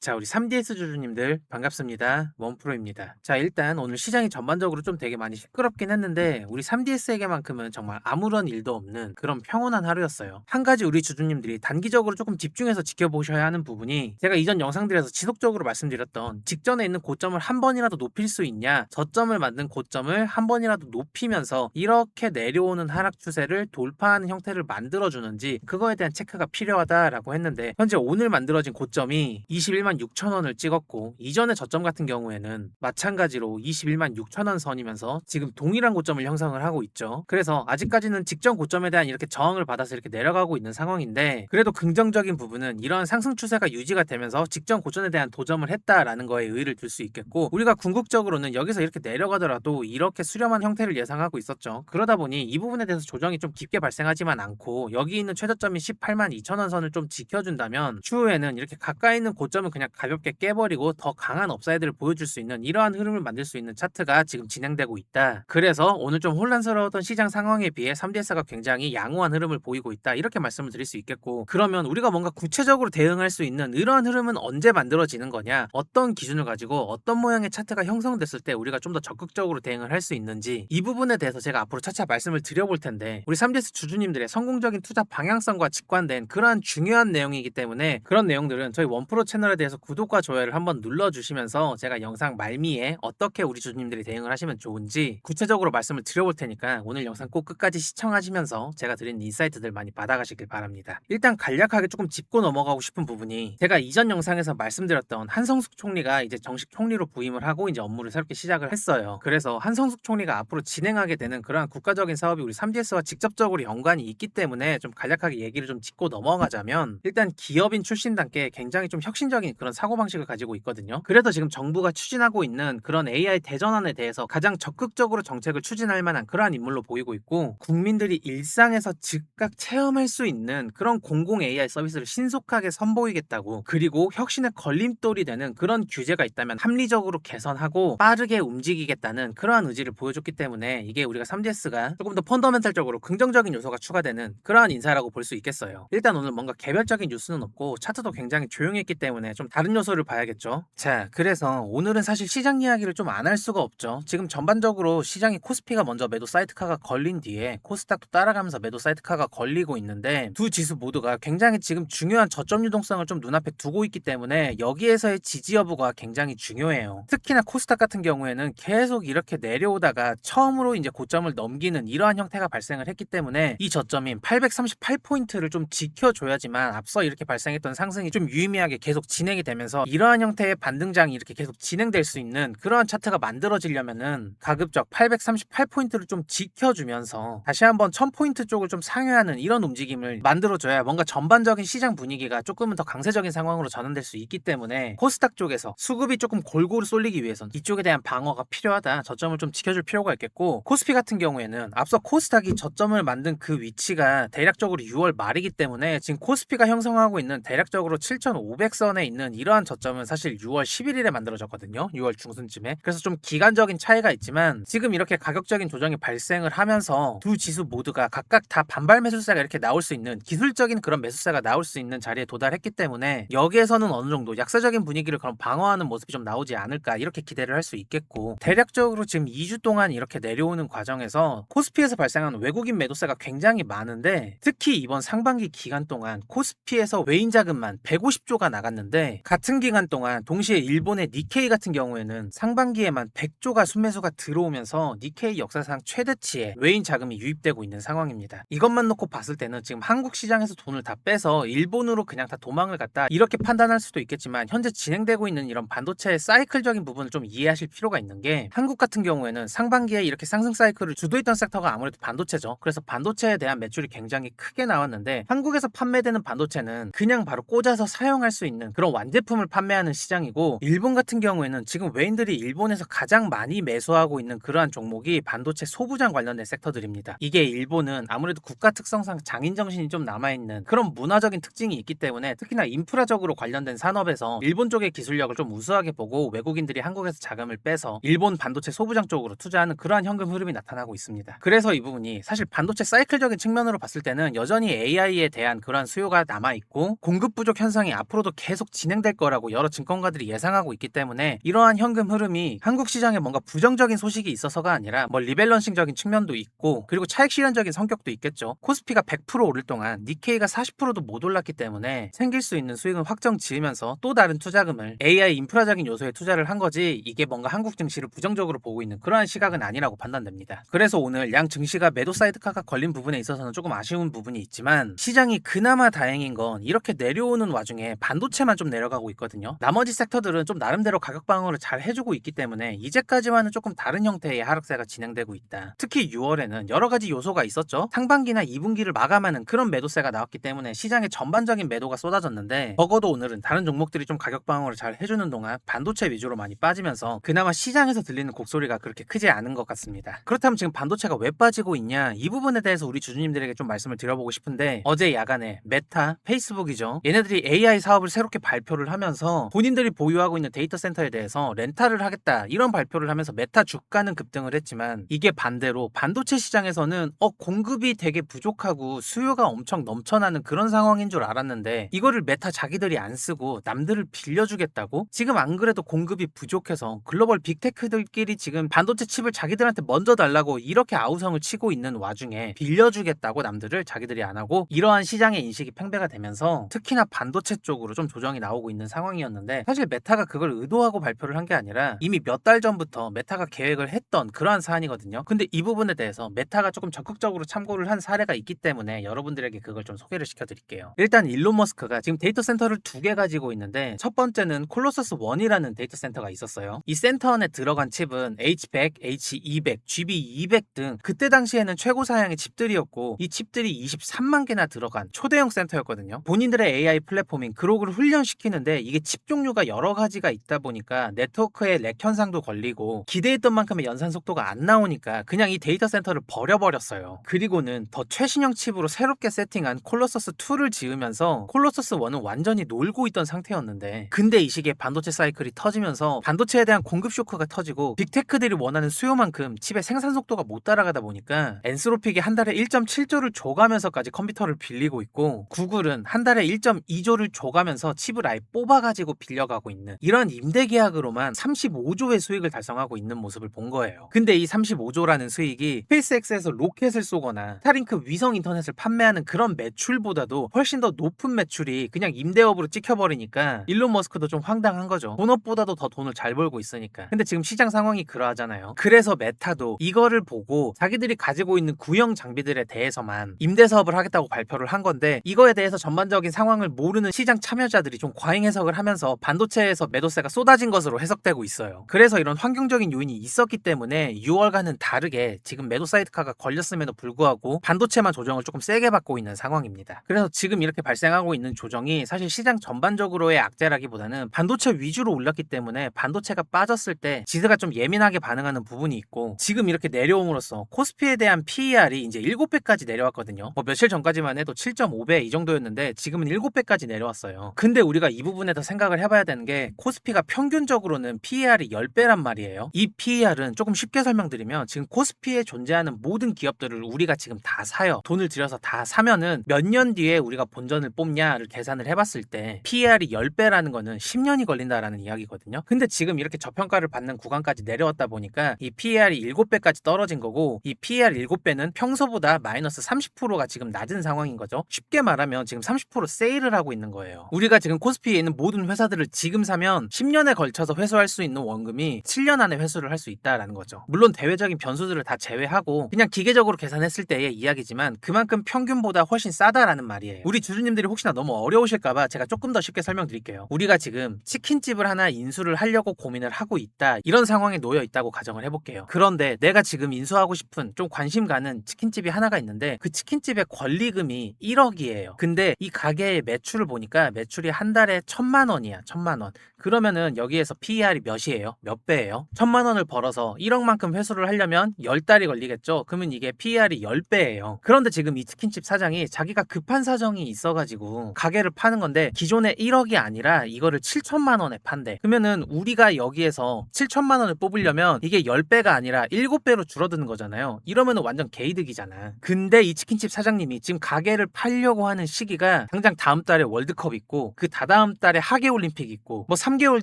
자, 우리 3DS 주주님들 반갑습니다. 원프로입니다. 자, 일단 오늘 시장이 전반적으로 좀 되게 많이 시끄럽긴 했는데 우리 3DS에게만큼은 정말 아무런 일도 없는 그런 평온한 하루였어요. 한 가지 우리 주주님들이 단기적으로 조금 집중해서 지켜보셔야 하는 부분이, 제가 이전 영상들에서 지속적으로 말씀드렸던 직전에 있는 고점을 한 번이라도 높일 수 있냐, 저점을 만든 고점을 한 번이라도 높이면서 이렇게 내려오는 하락 추세를 돌파하는 형태를 만들어주는지, 그거에 대한 체크가 필요하다라고 했는데, 현재 오늘 만들어진 고점이 21만 6천 원을 찍었고, 이전의 저점 같은 경우에는 마찬가지로 21만 6천 원 선이면서 지금 동일한 고점을 형성을 하고 있죠. 그래서 아직까지는 직전 고점에 대한 이렇게 저항을 받아서 이렇게 내려가고 있는 상황인데, 그래도 긍정적인 부분은 이러한 상승 추세가 유지가 되면서 직전 고점에 대한 도전을 했다라는 거에 의의를 둘 수 있겠고, 우리가 궁극적으로는 여기서 이렇게 내려가더라도 이렇게 수렴한 형태를 예상하고 있었죠. 그러다 보니 이 부분에 대해서 조정이 좀 깊게 발생하지만 않고, 여기 있는 최저점인 18만 2천 원 선을 좀 지켜준다면 추후에는 이렇게 가까이 있는 고점은 그냥 가볍게 깨버리고 더 강한 업사이드를 보여줄 수 있는 이러한 흐름을 만들 수 있는 차트가 지금 진행되고 있다. 그래서 오늘 좀 혼란스러웠던 시장 상황에 비해 3DS가 굉장히 양호한 흐름을 보이고 있다, 이렇게 말씀을 드릴 수 있겠고, 그러면 우리가 뭔가 구체적으로 대응할 수 있는 이러한 흐름은 언제 만들어지는 거냐, 어떤 기준을 가지고 어떤 모양의 차트가 형성됐을 때 우리가 좀 더 적극적으로 대응을 할 수 있는지, 이 부분에 대해서 제가 앞으로 차차 말씀을 드려볼 텐데, 우리 3DS 주주님들의 성공적인 투자 방향성과 직관된 그러한 중요한 내용이기 때문에, 그런 내용들은 저희 원프로 채널에 대해서 구독과 좋아요를 한번 눌러주시면서 제가 영상 말미에 어떻게 우리 주주님들이 대응을 하시면 좋은지 구체적으로 말씀을 드려볼 테니까 오늘 영상 꼭 끝까지 시청하시면서 제가 드린 인사이트들 많이 받아가시길 바랍니다. 일단 간략하게 조금 짚고 넘어가고 싶은 부분이, 제가 이전 영상에서 말씀드렸던 한성숙 총리가 이제 정식 총리로 부임을 하고 이제 업무를 새롭게 시작을 했어요. 그래서 한성숙 총리가 앞으로 진행하게 되는 그러한 국가적인 사업이 우리 3DS와 직접적으로 연관이 있기 때문에 좀 간략하게 얘기를 좀 짚고 넘어가자면, 일단 기업인 출신단께 굉장히 좀 혁신적인 그런 사고방식을 가지고 있거든요. 그래서 지금 정부가 추진하고 있는 그런 AI 대전환에 대해서 가장 적극적으로 정책을 추진할 만한 그러한 인물로 보이고 있고, 국민들이 일상에서 즉각 체험할 수 있는 그런 공공 AI 서비스를 신속하게 선보이겠다고, 그리고 혁신의 걸림돌이 되는 그런 규제가 있다면 합리적으로 개선하고 빠르게 움직이겠다는 그러한 의지를 보여줬기 때문에, 이게 우리가 3DS가 조금 더 펀더멘탈적으로 긍정적인 요소가 추가되는 그러한 인사라고 볼 수 있겠어요. 일단 오늘 뭔가 개별적인 뉴스는 없고 차트도 굉장히 조용했기 때문에 좀 다른 요소를 봐야겠죠. 자, 그래서 오늘은 사실 시장 이야기를 좀 안 할 수가 없죠. 지금 전반적으로 시장이 코스피가 먼저 매도 사이트카가 걸린 뒤에 코스닥도 따라가면서 매도 사이트카가 걸리고 있는데, 두 지수 모두가 굉장히 지금 중요한 저점 유동성을 좀 눈앞에 두고 있기 때문에 여기에서의 지지 여부가 굉장히 중요해요. 특히나 코스닥 같은 경우에는 계속 이렇게 내려오다가 처음으로 이제 고점을 넘기는 이러한 형태가 발생을 했기 때문에, 이 저점인 838포인트를 좀 지켜줘야지만 앞서 이렇게 발생했던 상승이 좀 유의미하게 계속 진행이 되면서 이러한 형태의 반등장이 이렇게 계속 진행될 수 있는 그러한 차트가 만들어지려면은 가급적 838포인트를 좀 지켜주면서 다시 한번 1000포인트 쪽을 좀 상회하는 이런 움직임을 만들어줘야 뭔가 전반적인 시장 분위기가 조금은 더 강세적인 상황으로 전환될 수 있기 때문에, 코스닥 쪽에서 수급이 조금 골고루 쏠리기 위해선 이쪽에 대한 방어가 필요하다, 저점을 좀 지켜줄 필요가 있겠고, 코스피 같은 경우에는 앞서 코스닥이 저점을 만든 그 위치가 대략적으로 6월 말이기 때문에 지금 코스피가 형성하고 있는 대략적으로 7,500선에 있는 이러한 저점은 사실 6월 11일에 만들어졌거든요. 6월 중순쯤에. 그래서 좀 기간적인 차이가 있지만, 지금 이렇게 가격적인 조정이 발생을 하면서 두 지수 모두가 각각 다 반발 매수세가 이렇게 나올 수 있는, 기술적인 그런 매수세가 나올 수 있는 자리에 도달했기 때문에 여기에서는 어느 정도 약세적인 분위기를 그럼 방어하는 모습이 좀 나오지 않을까, 이렇게 기대를 할 수 있겠고, 대략적으로 지금 2주 동안 이렇게 내려오는 과정에서 코스피에서 발생한 외국인 매도세가 굉장히 많은데, 특히 이번 상반기 기간 동안 코스피에서 외인 자금만 150조가 나갔는데, 같은 기간 동안 동시에 일본의 니케이 같은 경우에는 상반기에만 100조가 순매수가 들어오면서 니케이 역사상 최대치의 외인 자금이 유입되고 있는 상황입니다. 이것만 놓고 봤을 때는 지금 한국 시장에서 돈을 다 빼서 일본으로 그냥 다 도망을 갔다, 이렇게 판단할 수도 있겠지만, 현재 진행되고 있는 이런 반도체의 사이클적인 부분을 좀 이해하실 필요가 있는 게, 한국 같은 경우에는 상반기에 이렇게 상승 사이클을 주도했던 섹터가 아무래도 반도체죠. 그래서 반도체에 대한 매출이 굉장히 크게 나왔는데, 한국에서 판매되는 반도체는 그냥 바로 꽂아서 사용할 수 있는 그런 완제품을 판매하는 시장이고, 일본 같은 경우에는 지금 외인들이 일본에서 가장 많이 매수하고 있는 그러한 종목이 반도체 소부장 관련된 섹터들입니다. 이게 일본은 아무래도 국가 특성상 장인 정신이 좀 남아있는 그런 문화적인 특징이 있기 때문에, 특히나 인프라적으로 관련된 산업에서 일본 쪽의 기술력을 좀 우수하게 보고 외국인들이 한국에서 자금을 빼서 일본 반도체 소부장 쪽으로 투자하는 그러한 현금 흐름이 나타나고 있습니다. 그래서 이 부분이 사실 반도체 사이클적인 측면으로 봤을 때는 여전히 AI에 대한 그러한 수요가 남아있고, 공급 부족 현상이 앞으로도 계속 진행 진행될 거라고 여러 증권가들이 예상하고 있기 때문에 이러한 현금 흐름이 한국 시장에 뭔가 부정적인 소식이 있어서가 아니라 뭐 리밸런싱적인 측면도 있고 그리고 차익 실현적인 성격도 있겠죠. 코스피가 100% 오를 동안 니케이가 40%도 못 올랐기 때문에 생길 수 있는 수익은 확정 지으면서 또 다른 투자금을 AI 인프라적인 요소에 투자를 한 거지 이게 뭔가 한국 증시를 부정적으로 보고 있는 그러한 시각은 아니라고 판단됩니다. 그래서 오늘 양 증시가 매도 사이드카가 걸린 부분에 있어서는 조금 아쉬운 부분이 있지만 시장이 그나마 다행인 건 이렇게 내려오는 와중에 반도체만 좀 내려가고 있거든요. 나머지 섹터들은 좀 나름대로 가격 방어를 잘 해주고 있기 때문에 이제까지와는 조금 다른 형태의 하락세가 진행되고 있다. 특히 6월에는 여러 가지 요소가 있었죠. 상반기나 2분기를 마감하는 그런 매도세가 나왔기 때문에 시장의 전반적인 매도가 쏟아졌는데 적어도 오늘은 다른 종목들이 좀 가격 방어를 잘 해주는 동안 반도체 위주로 많이 빠지면서 그나마 시장에서 들리는 곡소리가 그렇게 크지 않은 것 같습니다. 그렇다면 지금 반도체가 왜 빠지고 있냐 이 부분에 대해서 우리 주주님들에게 좀 말씀을 드려보고 싶은데 어제 야간에 메타, 페이스북이죠. 얘네들이 AI 사업을 새롭게 발표를 하면서 본인들이 보유하고 있는 데이터 센터에 대해서 렌탈을 하겠다 이런 발표를 하면서 메타 주가는 급등을 했지만 이게 반대로 반도체 시장에서는 공급이 되게 부족하고 수요가 엄청 넘쳐나는 그런 상황인 줄 알았는데 이거를 메타 자기들이 안 쓰고 남들을 빌려주겠다고? 지금 안 그래도 공급이 부족해서 글로벌 빅테크들끼리 지금 반도체 칩을 자기들한테 먼저 달라고 이렇게 아우성을 치고 있는 와중에 빌려주겠다고 남들을 자기들이 안 하고 이러한 시장의 인식이 팽배가 되면서 특히나 반도체 쪽으로 좀 조정이 나오고 있는 상황이었는데 사실 메타가 그걸 의도하고 발표를 한 게 아니라 이미 몇 달 전부터 메타가 계획을 했던 그러한 사안이거든요. 근데 이 부분에 대해서 메타가 조금 적극적으로 참고를 한 사례가 있기 때문에 여러분들에게 그걸 좀 소개를 시켜드릴게요. 일단 일론 머스크가 지금 데이터 센터를 2개 가지고 있는데 첫 번째는 콜로서스 1이라는 데이터 센터가 있었어요. 이 센터 안에 들어간 칩은 H100, H200, GB200 등 그때 당시에는 최고 사양의 칩들이었고 이 칩들이 23만 개나 들어간 초대형 센터였거든요. 본인들의 AI 플랫폼인 그록을 훈련시키는데 이게 칩 종류가 여러 가지가 있다 보니까 네트워크에 렉 현상도 걸리고 기대했던 만큼의 연산 속도가 안 나오니까 그냥 이 데이터 센터를 버려버렸어요. 그리고는 더 최신형 칩으로 새롭게 세팅한 콜로서스 2를 지으면서 콜로서스 1은 완전히 놀고 있던 상태였는데 근데 이 시기에 반도체 사이클이 터지면서 반도체에 대한 공급 쇼크가 터지고 빅테크들이 원하는 수요만큼 칩의 생산 속도가 못 따라가다 보니까 엔스로픽이 한 달에 1.7조를 줘가면서까지 컴퓨터를 빌리고 있고 구글은 한 달에 1.2조를 줘가면서 칩을 아예 뽑아가지고 빌려가고 있는 이런 임대 계약으로만 35조의 수익을 달성하고 있는 모습을 본 거예요. 근데 이 35조라는 수익이 스페이스X에서 로켓을 쏘거나 스타링크 위성 인터넷을 판매하는 그런 매출보다도 훨씬 더 높은 매출이 그냥 임대업으로 찍혀버리니까 일론 머스크도 좀 황당한 거죠. 본업보다도 더 돈을 잘 벌고 있으니까. 근데 지금 시장 상황이 그러하잖아요. 그래서 메타도 이거를 보고 자기들이 가지고 있는 구형 장비들에 대해서만 임대 사업을 하겠다고 발표를 한 건데 이거에 대해서 전반적인 상황을 모르는 시장 참여자들이 좀 과잉 해석을 하면서 반도체에서 매도세가 쏟아진 것으로 해석되고 있어요. 그래서 이런 환경적인 요인이 있었기 때문에 6월과는 다르게 지금 매도 사이드카가 걸렸음에도 불구하고 반도체만 조정을 조금 세게 받고 있는 상황입니다. 그래서 지금 이렇게 발생하고 있는 조정이 사실 시장 전반적으로의 악재라기보다는 반도체 위주로 올랐기 때문에 반도체가 빠졌을 때 지수가 좀 예민하게 반응하는 부분이 있고 지금 이렇게 내려옴으로써 코스피에 대한 PER이 이제 7배까지 내려왔거든요. 뭐 며칠 전까지만 해도 7.5배 이 정도였는데 지금은 7배까지 내려왔어요. 근데 우리가 이 부분에 더 생각을 해봐야 되는 게 코스피가 평균적으로는 PER이 10배란 말이에요. 이 PER은 조금 쉽게 설명드리면 지금 코스피에 존재하는 모든 기업들을 우리가 지금 다 사요. 돈을 들여서 다 사면은 몇 년 뒤에 우리가 본전을 뽑냐를 계산을 해봤을 때 PER이 10배라는 거는 10년이 걸린다라는 이야기거든요. 근데 지금 이렇게 저평가를 받는 구간까지 내려왔다 보니까 이 PER이 7배까지 떨어진 거고 이 PER 7배는 평소보다 마이너스 30%가 지금 낮은 상황인 거죠. 쉽게 말하면 지금 30% 세일을 하고 있는 거예요. 우리가 지금 코스피에 있는 모든 회사들을 지금 사면 10년에 걸쳐서 회수할 수 있는 원금이 7년 안에 회수를 할 수 있다라는 거죠. 물론 대외적인 변수들을 다 제외하고 그냥 기계적으로 계산했을 때의 이야기지만 그만큼 평균보다 훨씬 싸다라는 말이에요. 우리 주주님들이 혹시나 너무 어려우실까봐 제가 조금 더 쉽게 설명드릴게요. 우리가 지금 치킨집을 하나 인수를 하려고 고민을 하고 있다 이런 상황에 놓여 있다고 가정을 해볼게요. 그런데 내가 지금 인수하고 싶은 좀 관심 가는 치킨집이 하나가 있는데 그 치킨집의 권리금이 1억이에요. 근데 이 가게의 매출을 보니까 매출이 한 달에 1,000만 원이야. 1,000만 원. 그러면은 여기에서 PER이 몇이에요? 몇 배예요? 1,000만 원을 벌어서 1억만큼 회수를 하려면 10달이 걸리겠죠? 그러면 이게 PER이 10배예요. 그런데 지금 이 치킨집 사장이 자기가 급한 사정이 있어가지고 가게를 파는 건데 기존에 1억이 아니라 이거를 7천만 원에 판대. 그러면은 우리가 여기에서 7천만 원을 뽑으려면 이게 10배가 아니라 7배로 줄어드는 거잖아요. 이러면은 완전 개이득이잖아. 근데 이 치킨집 사장님이 지금 가게를 팔려고 하는 시기가 당장 다음 달에 월드컵 있고 그 다다음 다음 달에 하계올림픽 있고 뭐 3개월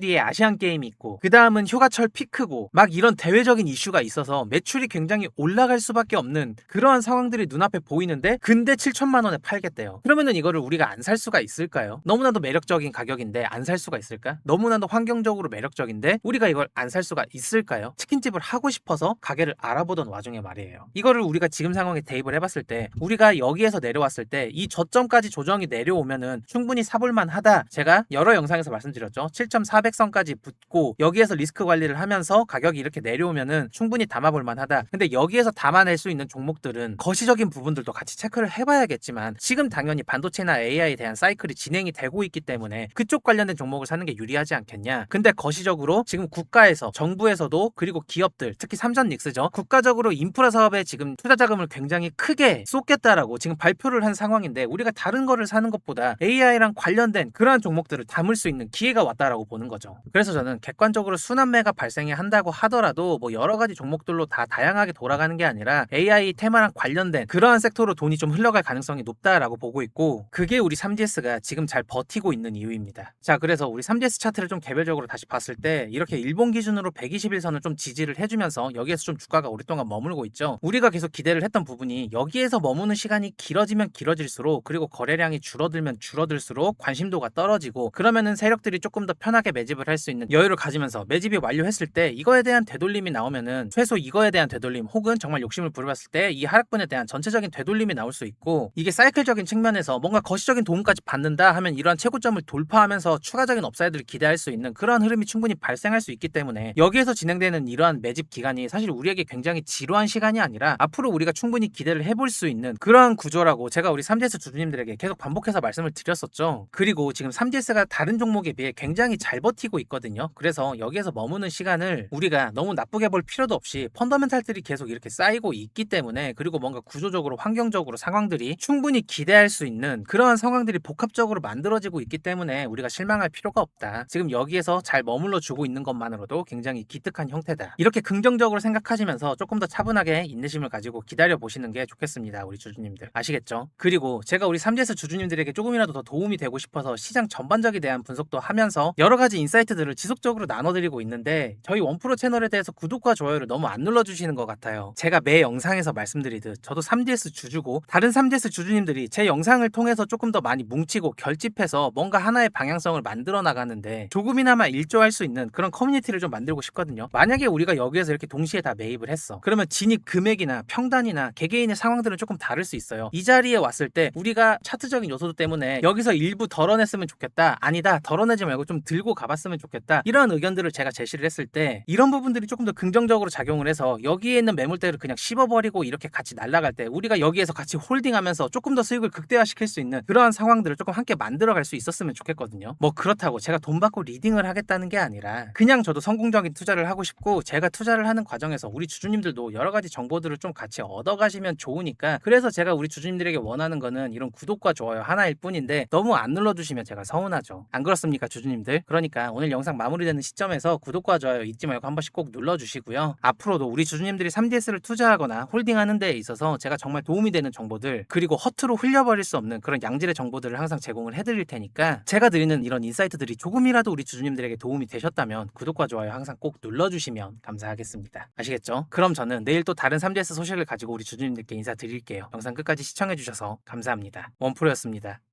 뒤에 아시안게임이 있고 그 다음은 휴가철 피크고 막 이런 대외적인 이슈가 있어서 매출이 굉장히 올라갈 수밖에 없는 그러한 상황들이 눈앞에 보이는데 근데 7천만 원에 팔겠대요. 그러면은 이거를 우리가 안 살 수가 있을까요? 너무나도 매력적인 가격인데 안 살 수가 있을까? 너무나도 환경적으로 매력적인데 우리가 이걸 안 살 수가 있을까요? 치킨집을 하고 싶어서 가게를 알아보던 와중에 말이에요. 이거를 우리가 지금 상황에 대입을 해봤을 때 우리가 여기에서 내려왔을 때 이 저점까지 조정이 내려오면은 충분히 사볼만 하다. 제가 여러 영상에서 말씀드렸죠. 7.400선까지 붙고 여기에서 리스크 관리를 하면서 가격이 이렇게 내려오면은 충분히 담아볼만 하다. 근데 여기에서 담아낼 수 있는 종목들은 거시적인 부분들도 같이 체크를 해봐야겠지만 지금 당연히 반도체나 AI에 대한 사이클이 진행이 되고 있기 때문에 그쪽 관련된 종목을 사는 게 유리하지 않겠냐. 근데 거시적으로 지금 국가에서 정부에서도 그리고 기업들 특히 삼전닉스죠. 국가적으로 인프라 사업에 지금 투자 자금을 굉장히 크게 쏟겠다라고 지금 발표를 한 상황인데 우리가 다른 거를 사는 것보다 AI랑 관련된 그러한 종목들을 담을 수 있는 기회가 왔다라고 보는 거죠. 그래서 저는 객관적으로 순환매가 발생이 한다고 하더라도 뭐 여러 가지 종목들로 다 다양하게 돌아가는 게 아니라 AI 테마랑 관련된 그러한 섹터로 돈이 좀 흘러갈 가능성이 높다라고 보고 있고 그게 우리 3DS가 지금 잘 버티고 있는 이유입니다. 자, 그래서 우리 3DS 차트를 좀 개별적으로 다시 봤을 때 이렇게 일본 기준으로 121선을 좀 지지를 해주면서 여기에서 좀 주가가 오랫동안 머물고 있죠. 우리가 계속 기대를 했던 부분이 여기에서 머무는 시간이 길어지면 길어질수록 그리고 거래량이 줄어들면 줄어들수록 관심도가 떨어지고 그러면은 세력들이 조금 더 편하게 매집을 할 수 있는 여유를 가지면서 매집이 완료했을 때 이거에 대한 되돌림이 나오면은 최소 이거에 대한 되돌림 혹은 정말 욕심을 부려봤을 때 이 하락분에 대한 전체적인 되돌림이 나올 수 있고 이게 사이클적인 측면에서 뭔가 거시적인 도움까지 받는다 하면 이러한 최고점을 돌파하면서 추가적인 업사이드를 기대할 수 있는 그러한 흐름이 충분히 발생할 수 있기 때문에 여기에서 진행되는 이러한 매집 기간이 사실 우리에게 굉장히 지루한 시간이 아니라 앞으로 우리가 충분히 기대를 해볼 수 있는 그러한 구조라고 제가 우리 3DS 주주님들에게 계속 반복해서 말씀을 드렸었죠. 그리고 지금 3DS가 다른 종목에 비해 굉장히 잘 버티고 있거든요. 그래서 여기에서 머무는 시간을 우리가 너무 나쁘게 볼 필요도 없이 펀더멘탈들이 계속 이렇게 쌓이고 있기 때문에 그리고 뭔가 구조적으로 환경적으로 상황들이 충분히 기대할 수 있는 그러한 상황들이 복합적으로 만들어지고 있기 때문에 우리가 실망할 필요가 없다. 지금 여기에서 잘 머물러 주고 있는 것만으로도 굉장히 기특한 형태다. 이렇게 긍정적으로 생각하시면서 조금 더 차분하게 인내심을 가지고 기다려 보시는 게 좋겠습니다. 우리 주주님들 아시겠죠? 그리고 제가 우리 3DS 주주님들에게 조금이라도 더 도움이 되고 싶어서 시장 전반적에 대한 분석도 하면서 여러 가지 인사이트들을 지속적으로 나눠드리고 있는데 저희 원프로 채널에 대해서 구독과 좋아요를 너무 안 눌러주시는 것 같아요. 제가 매 영상에서 말씀드리듯 저도 3DS 주주고 다른 3DS 주주님들이 제 영상을 통해서 조금 더 많이 뭉치고 결집해서 뭔가 하나의 방향성을 만들어 나가는데 조금이나마 일조할 수 있는 그런 커뮤니티를 좀 만들고 싶거든요. 만약에 우리가 여기에서 이렇게 동시에 다 매입을 했어. 그러면 진입 금액이나 평단이나 개개인의 상황들은 조금 다를 수 있어요. 이 자리에 왔을 때 우리가 차트적인 요소도 때문에 여기서 일부 덜어냈으면 좋겠다. 아니다. 덜어내지 말고 좀 들고 가봤으면 좋겠다. 이런 의견들을 제가 제시를 했을 때 이런 부분들이 조금 더 긍정적으로 작용을 해서 여기에 있는 매물대를 그냥 씹어버리고 이렇게 같이 날아갈 때 우리가 여기에서 같이 홀딩하면서 조금 더 수익을 극대화시킬 수 있는 그러한 상황들을 조금 함께 만들어갈 수 있었으면 좋겠거든요. 뭐 그렇다고 제가 돈 받고 리딩을 하겠다는 게 아니라 그냥 저도 성공적인 투자를 하고 싶고 제가 투자를 하는 과정에서 우리 주주님들도 여러 가지 정보들을 좀 같이 얻어가시면 좋으니까 그래서 제가 우리 주주님들에게 원하는 거는 이런 구독과 좋아요 하나일 뿐인데 너무 안 눌러주시면 제가 서운하죠. 안 그렇습니까 주주님들? 그러니까 오늘 영상 마무리되는 시점에서 구독과 좋아요 잊지 말고 한 번씩 꼭 눌러주시고요. 앞으로도 우리 주주님들이 3DS를 투자하거나 홀딩하는 데에 있어서 제가 정말 도움이 되는 정보들 그리고 허투루 흘려버릴 수 없는 그런 양질의 정보들을 항상 제공을 해드릴 테니까 제가 드리는 이런 인사이트들이 조금이라도 우리 주주님들에게 도움이 되셨다면 구독과 좋아요 항상 꼭 눌러주시면 감사하겠습니다. 아시겠죠? 그럼 저는 내일 또 다른 3DS 소식을 가지고 우리 주주님들께 인사드릴게요. 영상 끝까지 시청해주셔서 감사합니다. 원프로였습니다.